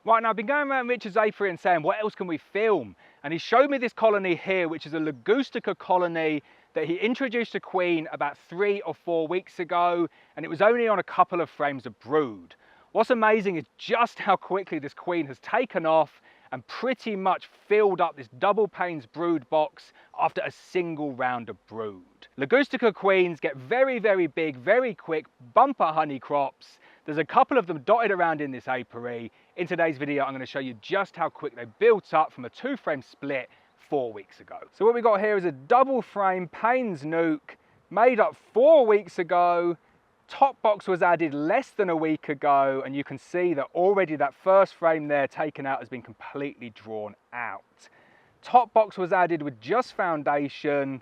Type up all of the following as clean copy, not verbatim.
Right, now I've been going around Richard's apiary and saying, what else can we film? And he showed me this colony here, which is a Ligustica colony that he introduced a queen about 3 or 4 weeks ago, and it was only on a couple of frames of brood. What's amazing is just how quickly this queen has taken off and pretty much filled up this double panes brood box after a single round of brood. Ligustica queens get very, very big, very quick, bumper honey crops. There's a couple of them dotted around in this apiary. In today's video, I'm going to show you just how quick they built up from a 2-frame split 4 weeks ago. So what we got here is a double frame panes nuc made up 4 weeks ago. Top box was added less than a week ago, and you can see that already that first frame there taken out has been completely drawn out. Top box was added with just foundation,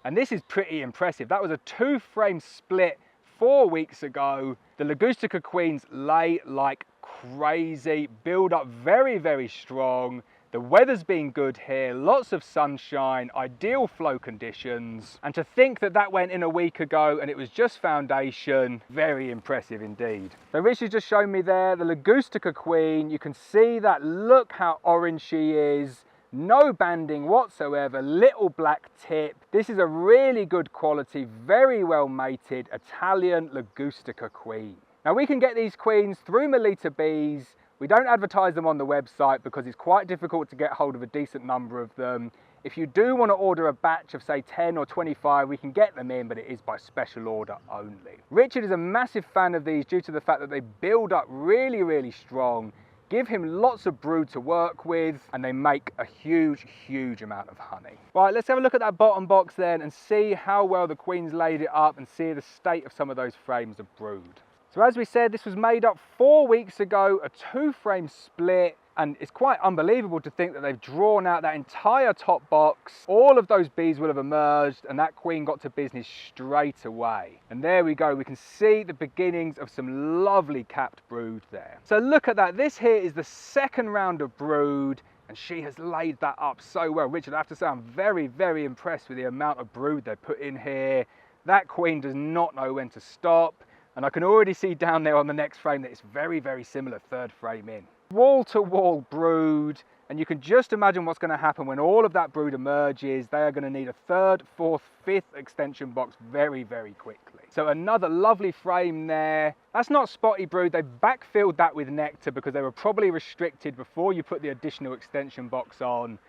and this is pretty impressive. That was a 2-frame split 4 weeks ago. The Ligustica queens lay like crazy, build up very, very strong. The weather's been good here, lots of sunshine, ideal flow conditions. And to think that that went in a week ago and it was just foundation, very impressive indeed. So Richard's just shown me there, the Ligustica queen. You can see that, look how orange she is. No banding whatsoever, little black tip. This is a really good quality, very well mated Italian Ligustica queen. Now we can get these queens through Melita Bees. We don't advertise them on the website because it's quite difficult to get hold of a decent number of them. If you do want to order a batch of say 10 or 25, we can get them in, but it is by special order only. Richard is a massive fan of these due to the fact that they build up really, really strong. Give him lots of brood to work with, and they make a huge, huge amount of honey. Right, let's have a look at that bottom box then and see how well the queens laid it up and see the state of some of those frames of brood. So as we said, this was made up 4 weeks ago, a 2-frame split, and it's quite unbelievable to think that they've drawn out that entire top box. All of those bees will have emerged, and that queen got to business straight away. And there we go, we can see the beginnings of some lovely capped brood there. So look at that, this here is the 2nd round of brood, and she has laid that up so well. Richard, I have to say I'm very, very impressed with the amount of brood they put in here. That queen does not know when to stop. And I can already see down there on the next frame that it's very, very similar 3rd frame in. Wall to wall brood, and you can just imagine what's going to happen when all of that brood emerges. They are going to need a 3rd, 4th, 5th extension box very, very quickly. So another lovely frame there. That's not spotty brood. They backfilled that with nectar because they were probably restricted before you put the additional extension box on.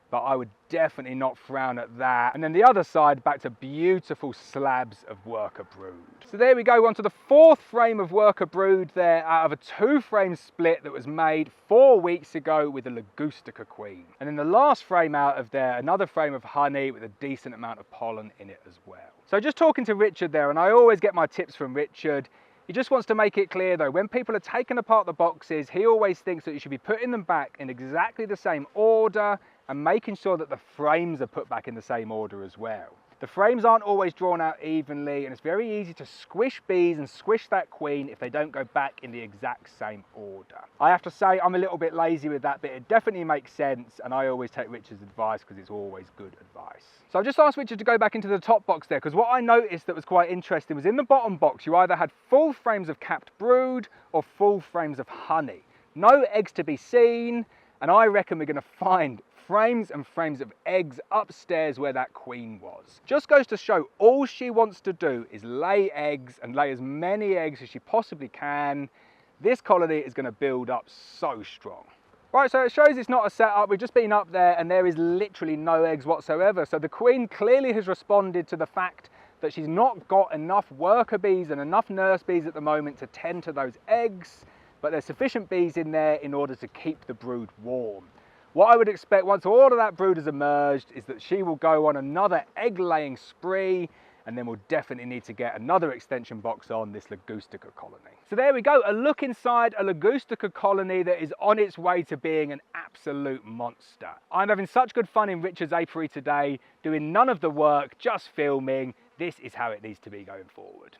But I would definitely not frown at that. And then the other side, back to beautiful slabs of worker brood. So there we go, onto the 4th frame of worker brood there out of a 2-frame split that was made 4 weeks ago with the Ligustica queen. And then the last frame out of there, another frame of honey with a decent amount of pollen in it as well. So just talking to Richard there, and I always get my tips from Richard. He just wants to make it clear though, when people are taking apart the boxes, he always thinks that you should be putting them back in exactly the same order and making sure that the frames are put back in the same order as well. The frames aren't always drawn out evenly, and it's very easy to squish bees and squish that queen if they don't go back in the exact same order. I have to say I'm a little bit lazy with that, but it definitely makes sense, and I always take Richard's advice because it's always good advice. So I've just asked Richard to go back into the top box there, because what I noticed that was quite interesting was in the bottom box you either had full frames of capped brood or full frames of honey. No eggs to be seen, and I reckon we're going to find frames and frames of eggs upstairs where that queen was. Just goes to show all she wants to do is lay eggs and lay as many eggs as she possibly can. This colony is going to build up so strong. Right, so it shows it's not a setup. We've just been up there and there is literally no eggs whatsoever. So the queen clearly has responded to the fact that she's not got enough worker bees and enough nurse bees at the moment to tend to those eggs, but there's sufficient bees in there in order to keep the brood warm. What I would expect once all of that brood has emerged is that she will go on another egg laying spree, and then we'll definitely need to get another extension box on this Ligustica colony. So there we go, a look inside a Ligustica colony that is on its way to being an absolute monster. I'm having such good fun in Richard's apiary today, doing none of the work, just filming. This is how it needs to be going forward.